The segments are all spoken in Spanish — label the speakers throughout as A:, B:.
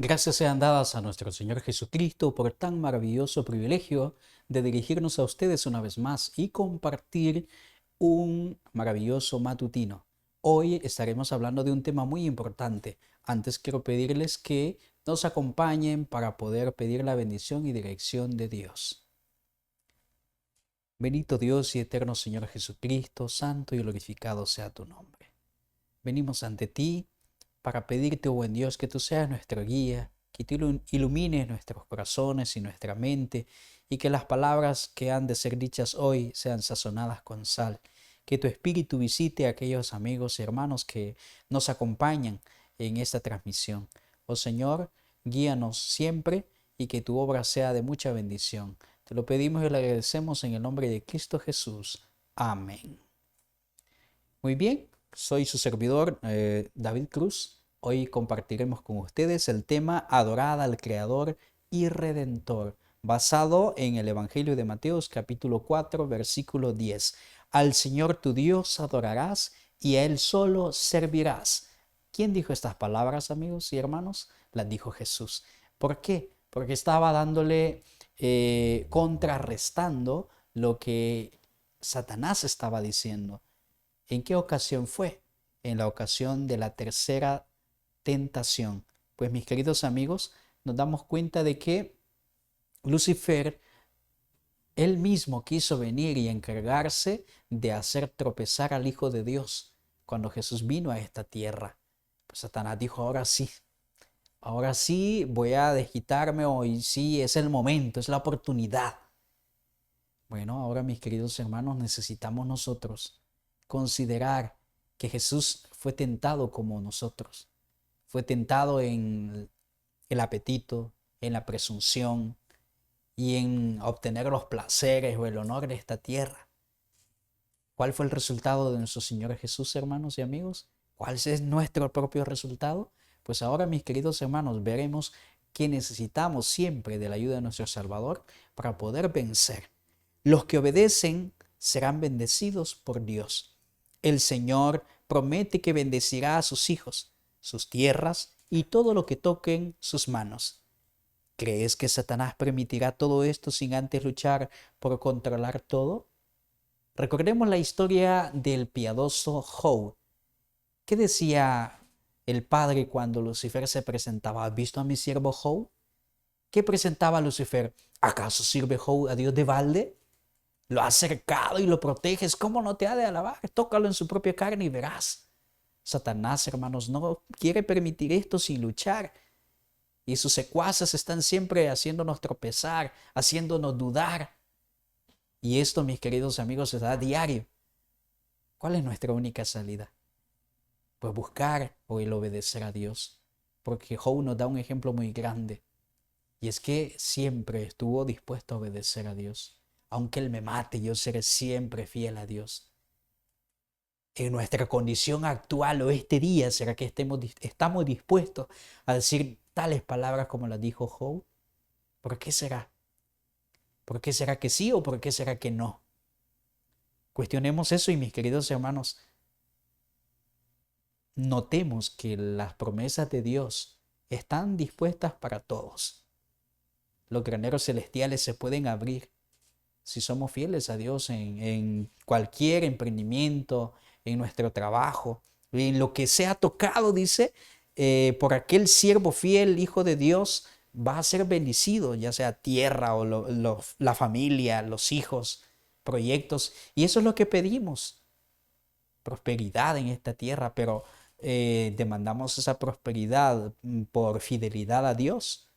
A: Gracias sean dadas a nuestro Señor Jesucristo por tan maravilloso privilegio de dirigirnos a ustedes una vez más y compartir un maravilloso matutino. Hoy estaremos hablando de un tema muy importante. Antes quiero pedirles que nos acompañen para poder pedir la bendición y dirección de Dios. Bendito Dios y eterno Señor Jesucristo, santo y glorificado sea tu nombre. Venimos ante ti para pedirte, oh buen Dios, que tú seas nuestro guía, que tú ilumines nuestros corazones y nuestra mente, y que las palabras que han de ser dichas hoy sean sazonadas con sal. Que tu Espíritu visite a aquellos amigos y hermanos que nos acompañan en esta transmisión. Oh Señor, guíanos siempre y que tu obra sea de mucha bendición. Te lo pedimos y le agradecemos en el nombre de Cristo Jesús. Amén. Muy bien, soy su servidor David Cruz. Hoy compartiremos con ustedes el tema Adorad al Creador y Redentor, basado en el Evangelio de Mateos capítulo 4, versículo 10. Al Señor tu Dios adorarás y a Él solo servirás. ¿Quién dijo estas palabras, amigos y hermanos? Las dijo Jesús. ¿Por qué? Porque estaba dándole, contrarrestando lo que Satanás estaba diciendo. ¿En qué ocasión fue? En la ocasión de la tercera tentación. Pues mis queridos amigos, nos damos cuenta de que Lucifer, él mismo quiso venir y encargarse de hacer tropezar al Hijo de Dios cuando Jesús vino a esta tierra. Pues Satanás dijo, ahora sí voy a desquitarme, hoy sí es el momento, es la oportunidad. Bueno, ahora mis queridos hermanos, necesitamos nosotros considerar que Jesús fue tentado como nosotros. Fue tentado en el apetito, en la presunción y en obtener los placeres o el honor de esta tierra. ¿Cuál fue el resultado de nuestro Señor Jesús, hermanos y amigos? ¿Cuál es nuestro propio resultado? Pues ahora, mis queridos hermanos, veremos que necesitamos siempre de la ayuda de nuestro Salvador para poder vencer. Los que obedecen serán bendecidos por Dios. El Señor promete que bendecirá a sus hijos, sus tierras y todo lo que toquen sus manos. ¿Crees que Satanás permitirá todo esto sin antes luchar por controlar todo? Recordemos la historia del piadoso Job. ¿Qué decía el padre cuando Lucifer se presentaba? ¿Has visto a mi siervo Job? ¿Qué presentaba Lucifer? ¿Acaso sirve Job a Dios de balde? Lo has cercado y lo proteges. ¿Cómo no te ha de alabar? Tócalo en su propia carne y verás. Satanás, hermanos, no quiere permitir esto sin luchar. Y sus secuaces están siempre haciéndonos tropezar, haciéndonos dudar. Y esto, mis queridos amigos, se da a diario. ¿Cuál es nuestra única salida? Pues buscar o el obedecer a Dios. Porque Job nos da un ejemplo muy grande. Y es que siempre estuvo dispuesto a obedecer a Dios. Aunque Él me mate, yo seré siempre fiel a Dios. En nuestra condición actual o este día, ¿será que estamos dispuestos a decir tales palabras como las dijo Job? ¿Por qué será? ¿Por qué será que sí o por qué será que no? Cuestionemos eso y mis queridos hermanos, notemos que las promesas de Dios están dispuestas para todos. Los graneros celestiales se pueden abrir si somos fieles a Dios en cualquier emprendimiento, en nuestro trabajo, en lo que sea tocado, dice, por aquel siervo fiel, hijo de Dios, va a ser bendecido, ya sea tierra o la familia, los hijos, proyectos. Y eso es lo que pedimos, prosperidad en esta tierra, pero demandamos esa prosperidad por fidelidad a Dios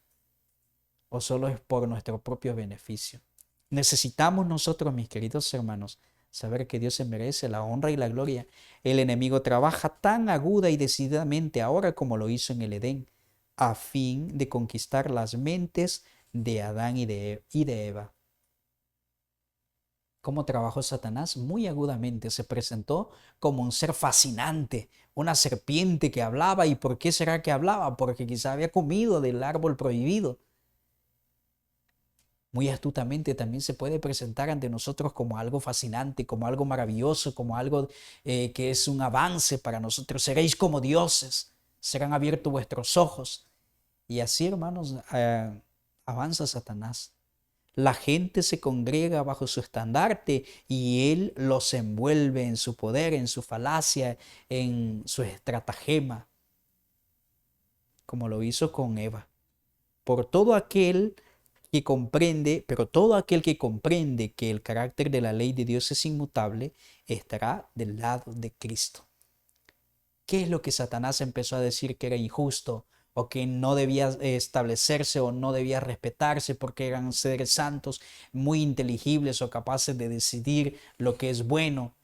A: o solo es por nuestro propio beneficio. Necesitamos nosotros, mis queridos hermanos, saber que Dios se merece la honra y la gloria. El enemigo trabaja tan aguda y decididamente ahora como lo hizo en el Edén, a fin de conquistar las mentes de Adán y de Eva. ¿Cómo trabajó Satanás? Muy agudamente se presentó como un ser fascinante, una serpiente que hablaba. ¿Y por qué será que hablaba? Porque quizá había comido del árbol prohibido. Muy astutamente también se puede presentar ante nosotros como algo fascinante, como algo maravilloso, como algo que es un avance para nosotros. Seréis como dioses, serán abiertos vuestros ojos. Y así, hermanos, avanza Satanás. La gente se congrega bajo su estandarte y él los envuelve en su poder, en su falacia, en su estratagema, como lo hizo con Eva. Por todo aquel que comprende, pero todo aquel que comprende que el carácter de la ley de Dios es inmutable, estará del lado de Cristo. ¿Qué es lo que Satanás empezó a decir que era injusto o que no debía establecerse o no debía respetarse porque eran seres santos, muy inteligibles o capaces de decidir lo que es bueno?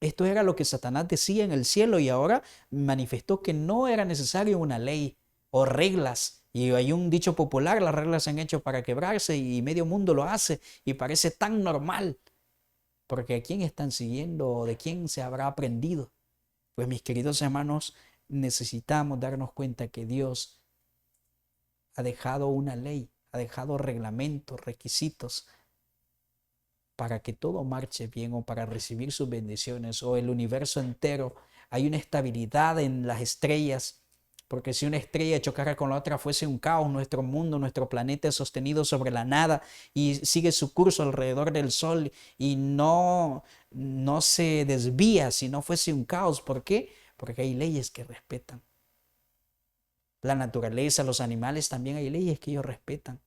A: Esto era lo que Satanás decía en el cielo y ahora manifestó que no era necesario una ley o reglas. Y hay un dicho popular: las reglas se han hecho para quebrarse y medio mundo lo hace y parece tan normal. Porque ¿a quién están siguiendo o de quién se habrá aprendido? Pues mis queridos hermanos, necesitamos darnos cuenta que Dios ha dejado una ley, ha dejado reglamentos, requisitos para que todo marche bien o para recibir sus bendiciones o el universo entero. Hay una estabilidad en las estrellas, porque si una estrella chocara con la otra fuese un caos. Nuestro mundo, nuestro planeta es sostenido sobre la nada y sigue su curso alrededor del sol y no se desvía si no fuese un caos. ¿Por qué? Porque hay leyes que respetan. La naturaleza, los animales, también hay leyes que ellos respetan.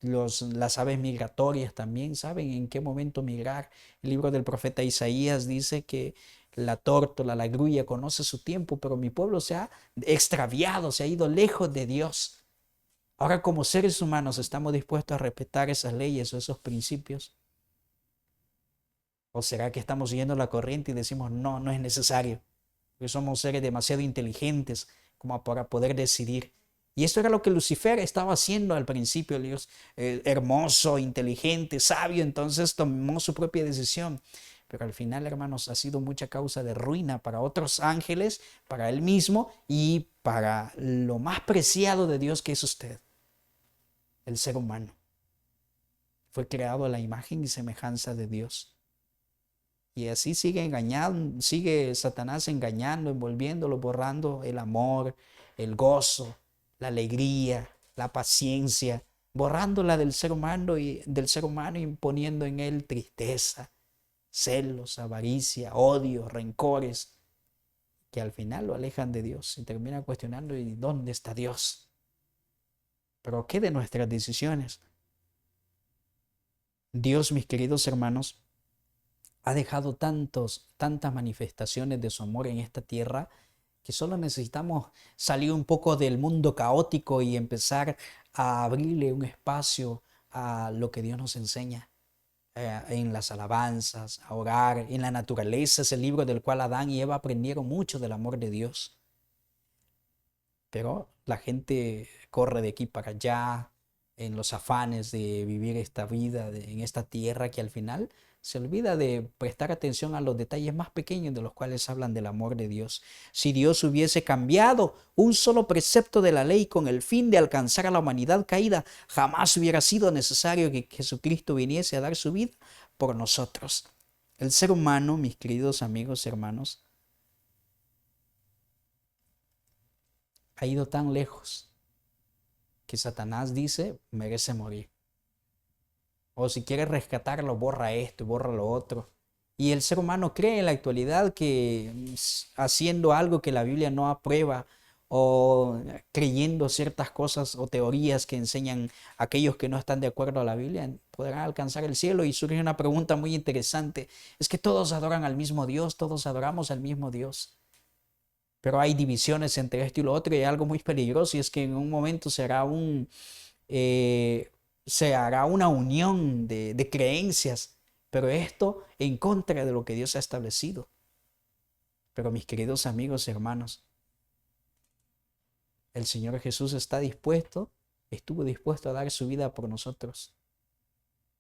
A: Las aves migratorias también saben en qué momento migrar. El libro del profeta Isaías dice que la tórtola, la grulla conoce su tiempo, pero mi pueblo se ha extraviado, se ha ido lejos de Dios. Ahora, como seres humanos, ¿estamos dispuestos a respetar esas leyes o esos principios? ¿O será que estamos siguiendo la corriente y decimos no, no es necesario? Porque somos seres demasiado inteligentes como para poder decidir. Y esto era lo que Lucifer estaba haciendo al principio. Dios, hermoso, inteligente, sabio, entonces tomó su propia decisión. Pero al final, hermanos, ha sido mucha causa de ruina para otros ángeles, para él mismo y para lo más preciado de Dios, que es usted, el ser humano. Fue creado a la imagen y semejanza de Dios. Y así sigue engañando, sigue Satanás engañando, envolviéndolo, borrando el amor, el gozo, la alegría, la paciencia, borrándola del ser humano, imponiendo en él tristeza, celos, avaricia, odio, rencores, que al final lo alejan de Dios y termina cuestionando: ¿y dónde está Dios? Pero ¿qué de nuestras decisiones? Dios, mis queridos hermanos, ha dejado tantas manifestaciones de su amor en esta tierra, que solo necesitamos salir un poco del mundo caótico y empezar a abrirle un espacio a lo que Dios nos enseña. En las alabanzas, a orar, en la naturaleza, es el libro del cual Adán y Eva aprendieron mucho del amor de Dios. Pero la gente corre de aquí para allá en los afanes de vivir esta vida en esta tierra, que al final se olvida de prestar atención a los detalles más pequeños de los cuales hablan del amor de Dios. Si Dios hubiese cambiado un solo precepto de la ley con el fin de alcanzar a la humanidad caída, jamás hubiera sido necesario que Jesucristo viniese a dar su vida por nosotros. El ser humano, mis queridos amigos, hermanos, ha ido tan lejos que Satanás dice merece morir. O si quiere rescatarlo, borra esto y borra lo otro. Y el ser humano cree en la actualidad que haciendo algo que la Biblia no aprueba o creyendo ciertas cosas o teorías que enseñan aquellos que no están de acuerdo a la Biblia, podrán alcanzar el cielo. Y surge una pregunta muy interesante: es que todos adoran al mismo Dios, todos adoramos al mismo Dios. Pero hay divisiones entre esto y lo otro, y hay algo muy peligroso, y es que en un momento eh, se hará una unión de creencias, pero esto en contra de lo que Dios ha establecido. Pero mis queridos amigos y hermanos, el Señor Jesús estuvo dispuesto a dar su vida por nosotros.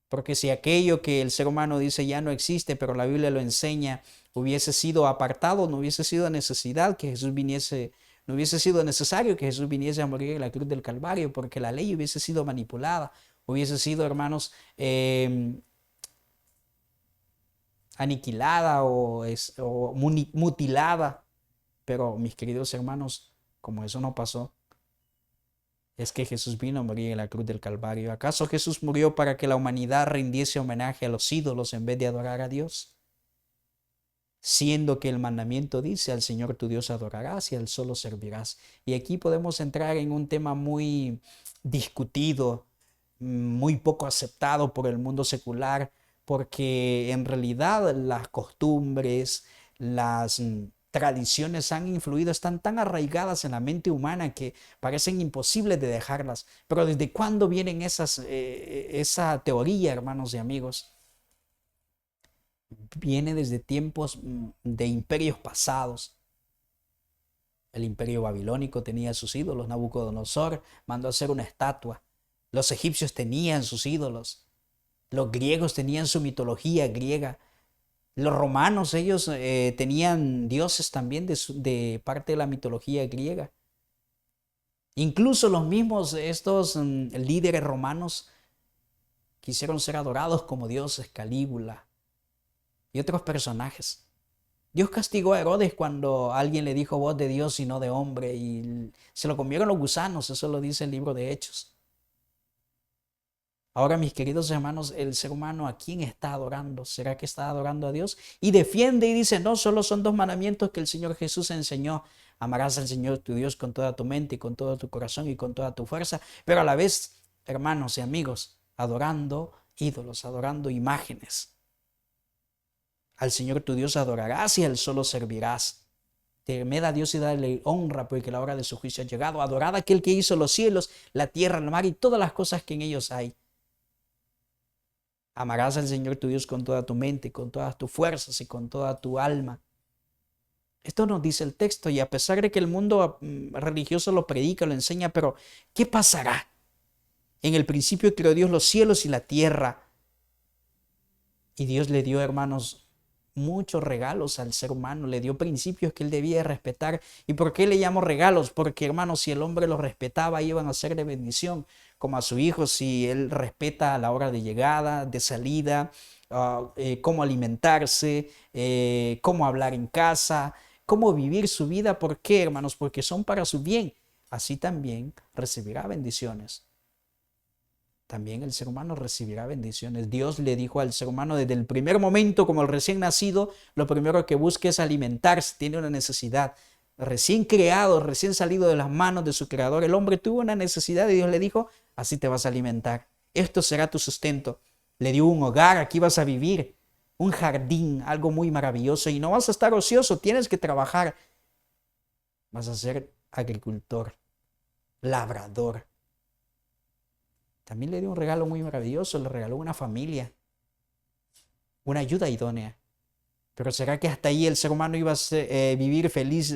A: Porque si aquello que el ser humano dice ya no existe, pero la Biblia lo enseña, hubiese sido apartado, no hubiese sido necesidad que Jesús viniese, no hubiese sido necesario que Jesús viniese a morir en la cruz del Calvario, porque la ley hubiese sido manipulada, hubiese sido, hermanos, aniquilada o mutilada. Pero mis queridos hermanos, como eso no pasó, es que Jesús vino a morir en la cruz del Calvario. ¿Acaso Jesús murió para que la humanidad rindiese homenaje a los ídolos en vez de adorar a Dios? Siendo que el mandamiento dice: al Señor tu Dios adorarás y al solo servirás. Y aquí podemos entrar en un tema muy discutido, muy poco aceptado por el mundo secular, porque en realidad las costumbres, las tradiciones han influido, están tan arraigadas en la mente humana que parecen imposibles de dejarlas. Pero ¿desde cuándo vienen esa teoría, hermanos y amigos? Viene desde tiempos de imperios pasados. El imperio babilónico tenía sus ídolos. Nabucodonosor mandó a hacer una estatua. Los egipcios tenían sus ídolos. Los griegos tenían su mitología griega. Los romanos, ellos tenían dioses también de parte de la mitología griega. Incluso los mismos estos líderes romanos quisieron ser adorados como dioses, Calígula y otros personajes. Dios castigó a Herodes cuando alguien le dijo voz de Dios y no de hombre, y se lo comieron los gusanos. Eso lo dice el libro de Hechos. Ahora, mis queridos hermanos, el ser humano, ¿a quién está adorando? ¿Será que está adorando a Dios? Y defiende y dice: no, solo son 2 mandamientos que el Señor Jesús enseñó. Amarás al Señor tu Dios con toda tu mente y con todo tu corazón y con toda tu fuerza. Pero a la vez, hermanos y amigos, adorando ídolos, adorando imágenes. Al Señor tu Dios adorarás y a Él solo servirás. Temed a Dios y dale honra, porque la hora de su juicio ha llegado. Adorad a aquel que hizo los cielos, la tierra, el mar y todas las cosas que en ellos hay. Amarás al Señor tu Dios con toda tu mente, con todas tus fuerzas y con toda tu alma. Esto nos dice el texto, y a pesar de que el mundo religioso lo predica, lo enseña, pero ¿qué pasará? En el principio creó Dios los cielos y la tierra. Y Dios le dio, hermanos, muchos regalos al ser humano, le dio principios que él debía respetar. ¿Y por qué le llamo regalos? Porque, hermanos, si el hombre los respetaba, iban a ser de bendición, como a su hijo, si él respeta a la hora de llegada, de salida, cómo alimentarse, cómo hablar en casa, cómo vivir su vida. ¿Por qué, hermanos? Porque son para su bien. Así también recibirá bendiciones. También el ser humano recibirá bendiciones. Dios le dijo al ser humano desde el primer momento, como el recién nacido, lo primero que busque es alimentarse, tiene una necesidad. Recién creado, recién salido de las manos de su creador, el hombre tuvo una necesidad y Dios le dijo: así te vas a alimentar. Esto será tu sustento. Le dio un hogar, aquí vas a vivir, un jardín, algo muy maravilloso, y no vas a estar ocioso, tienes que trabajar. Vas a ser agricultor, labrador. También le dio un regalo muy maravilloso, le regaló una familia, una ayuda idónea. Pero ¿será que hasta ahí el ser humano iba a vivir feliz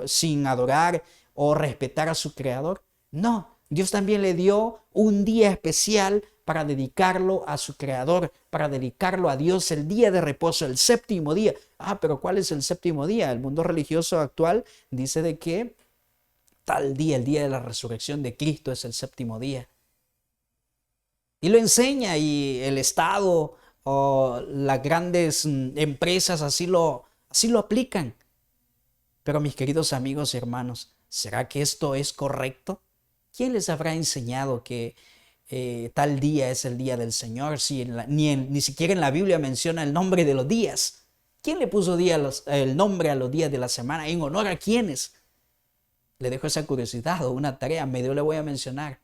A: sin adorar o respetar a su creador? No, Dios también le dio un día especial para dedicarlo a su creador, para dedicarlo a Dios, el día de reposo, el 7º día. Pero ¿cuál es el 7º día? El mundo religioso actual dice de que tal día, el día de la resurrección de Cristo, es el 7º día. Y lo enseña, y el Estado o las grandes empresas así lo aplican. Pero mis queridos amigos y hermanos, ¿será que esto es correcto? ¿Quién les habrá enseñado que tal día es el día del Señor? Si ni siquiera en la Biblia menciona el nombre de los días. ¿Quién le puso el nombre a los días de la semana? ¿En honor a quiénes? Le dejo esa curiosidad o una tarea, medio le voy a mencionar.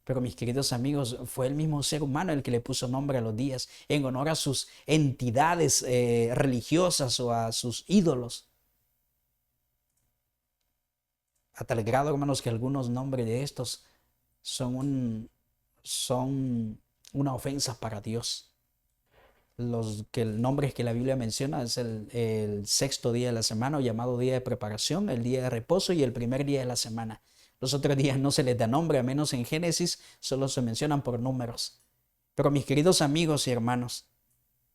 A: Pero mis queridos amigos, fue el mismo ser humano el que le puso nombre a los días en honor a sus entidades religiosas o a sus ídolos. A tal grado, hermanos, que algunos nombres de estos son una ofensa para Dios. Los nombres que la Biblia menciona es el 6º día de la semana, o llamado día de preparación, el día de reposo y el primer día de la semana. Los otros días no se les da nombre, a menos en Génesis solo se mencionan por números. Pero mis queridos amigos y hermanos,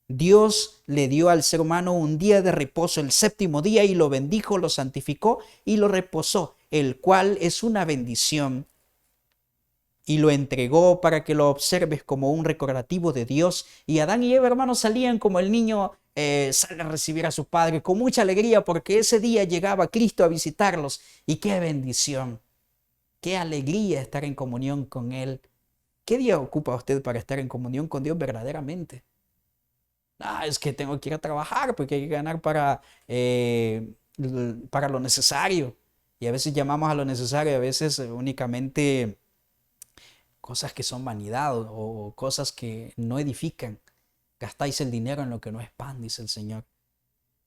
A: Dios le dio al ser humano un día de reposo, el 7º día, y lo bendijo, lo santificó y lo reposó, el cual es una bendición. Y lo entregó para que lo observes como un recordativo de Dios. Y Adán y Eva, hermanos, salían como el niño sale a recibir a su padre, con mucha alegría, porque ese día llegaba Cristo a visitarlos. Y qué bendición. Qué alegría estar en comunión con Él. ¿Qué día ocupa usted para estar en comunión con Dios verdaderamente? Ah, es que tengo que ir a trabajar porque hay que ganar para lo necesario. Y a veces llamamos a lo necesario, a veces únicamente cosas que son vanidad o cosas que no edifican. Gastáis el dinero en lo que no es pan, dice el Señor.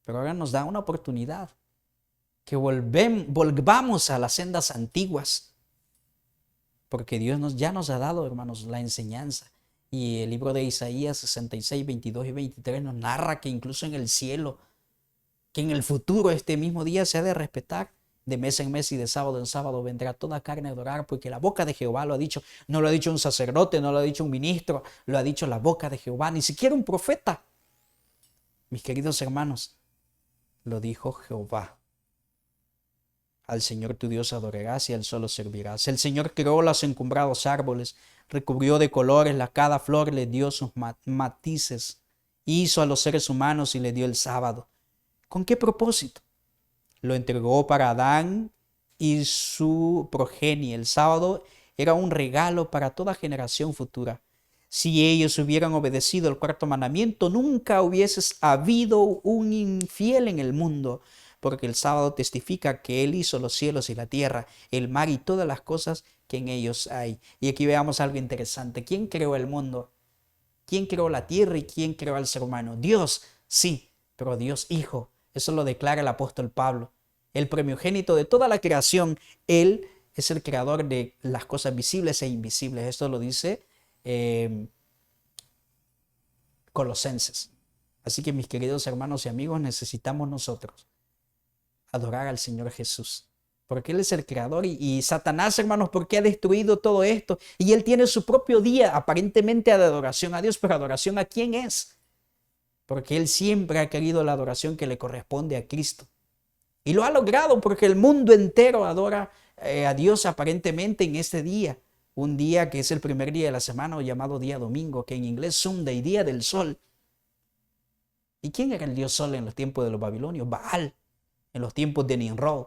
A: Pero ahora nos da una oportunidad que volvamos a las sendas antiguas, porque Dios ya nos ha dado, hermanos, la enseñanza. Y el libro de Isaías 66, 22 y 23 nos narra que incluso en el cielo, que en el futuro este mismo día se ha de respetar. De mes en mes y de sábado en sábado vendrá toda carne a adorar, porque la boca de Jehová lo ha dicho. No lo ha dicho un sacerdote, no lo ha dicho un ministro, lo ha dicho la boca de Jehová, ni siquiera un profeta. Mis queridos hermanos, lo dijo Jehová. Al Señor tu Dios adorarás y al solo servirás. El Señor creó los encumbrados árboles, recubrió de colores cada flor, le dio sus matices, hizo a los seres humanos y le dio el sábado. ¿Con qué propósito? Lo entregó para Adán y su progenie. El sábado era un regalo para toda generación futura. Si ellos hubieran obedecido el cuarto mandamiento, nunca hubiese habido un infiel en el mundo, porque el sábado testifica que Él hizo los cielos y la tierra, el mar y todas las cosas que en ellos hay. Y aquí veamos algo interesante. ¿Quién creó el mundo? ¿Quién creó la tierra y quién creó al ser humano? Dios, sí, pero Dios Hijo. Eso lo declara el apóstol Pablo. El primogénito de toda la creación. Él es el creador de las cosas visibles e invisibles. Esto lo dice Colosenses. Así que mis queridos hermanos y amigos, necesitamos nosotros adorar al Señor Jesús. Porque Él es el creador y Satanás, hermanos, porque ha destruido todo esto. Y Él tiene su propio día, aparentemente de adoración a Dios, pero adoración ¿a quién es? Porque Él siempre ha querido la adoración que le corresponde a Cristo. Y lo ha logrado porque el mundo entero adora a Dios aparentemente en este día. Un día que es el primer día de la semana o llamado día domingo, que en inglés Sunday, día del sol. ¿Y quién era el dios sol en los tiempos de los babilonios? Baal, en los tiempos de Nimrod.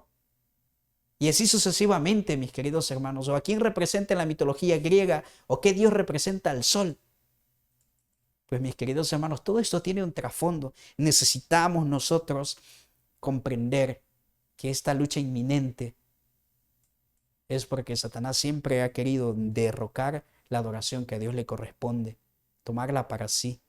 A: Y así sucesivamente, mis queridos hermanos. ¿O a quién representa en la mitología griega? ¿O qué dios representa al sol? Pues mis queridos hermanos, todo esto tiene un trasfondo. Necesitamos nosotros comprender que esta lucha inminente es porque Satanás siempre ha querido derrocar la adoración que a Dios le corresponde, tomarla para sí.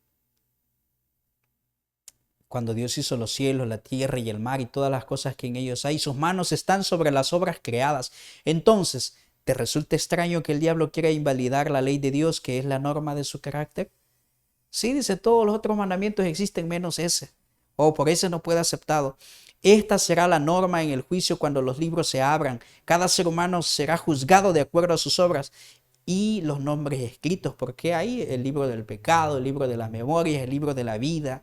A: Cuando Dios hizo los cielos, la tierra y el mar y todas las cosas que en ellos hay, sus manos están sobre las obras creadas. Entonces, ¿te resulta extraño que el diablo quiera invalidar la ley de Dios, que es la norma de su carácter? Sí, dice, todos los otros mandamientos existen menos ese. O por ese no puede aceptado. Esta será la norma en el juicio cuando los libros se abran. Cada ser humano será juzgado de acuerdo a sus obras y los nombres escritos, porque hay el libro del pecado, el libro de las memorias, el libro de la vida.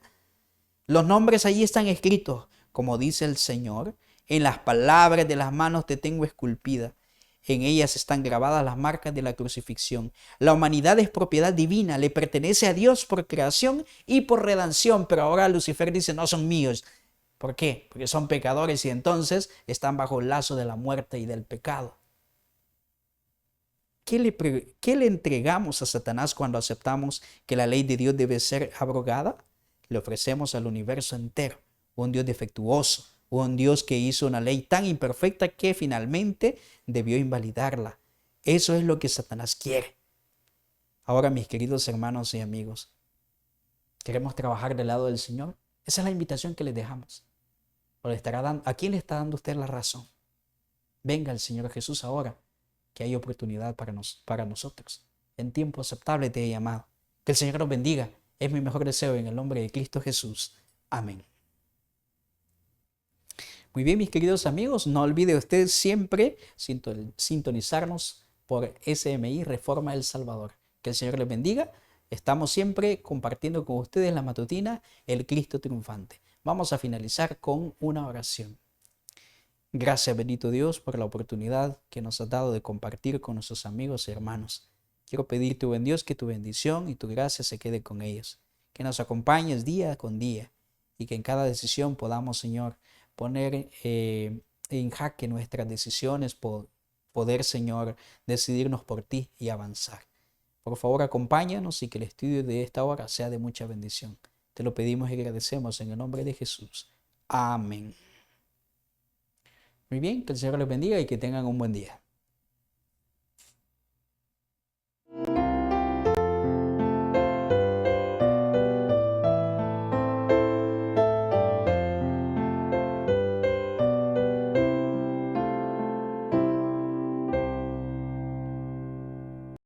A: Los nombres allí están escritos, como dice el Señor, en las palabras de las manos te tengo esculpida. En ellas están grabadas las marcas de la crucifixión. La humanidad es propiedad divina, le pertenece a Dios por creación y por redención, pero ahora Lucifer dice, no son míos. ¿Por qué? Porque son pecadores y entonces están bajo el lazo de la muerte y del pecado. ¿Qué le entregamos a Satanás cuando aceptamos que la ley de Dios debe ser abrogada? Le ofrecemos al universo entero un Dios defectuoso, un Dios que hizo una ley tan imperfecta que finalmente debió invalidarla. Eso es lo que Satanás quiere. Ahora, mis queridos hermanos y amigos, ¿queremos trabajar del lado del Señor? Esa es la invitación que les dejamos. ¿A quién le está dando usted la razón? Venga el Señor Jesús ahora, que hay oportunidad para nosotros. En tiempo aceptable te he llamado. Que el Señor nos bendiga. Es mi mejor deseo en el nombre de Cristo Jesús. Amén. Muy bien, mis queridos amigos, no olvide usted siempre sintonizarnos por SMI Reforma El Salvador. Que el Señor les bendiga. Estamos siempre compartiendo con ustedes la matutina, el Cristo triunfante. Vamos a finalizar con una oración. Gracias, bendito Dios, por la oportunidad que nos has dado de compartir con nuestros amigos y hermanos. Quiero pedirte, buen Dios, que tu bendición y tu gracia se quede con ellos. Que nos acompañes día con día y que en cada decisión podamos, Señor, poner en jaque nuestras decisiones por poder, Señor, decidirnos por ti y avanzar. Por favor, acompáñanos y que el estudio de esta hora sea de mucha bendición. Te lo pedimos y agradecemos en el nombre de Jesús. Amén. Muy bien, que el Señor les bendiga y que tengan un buen día.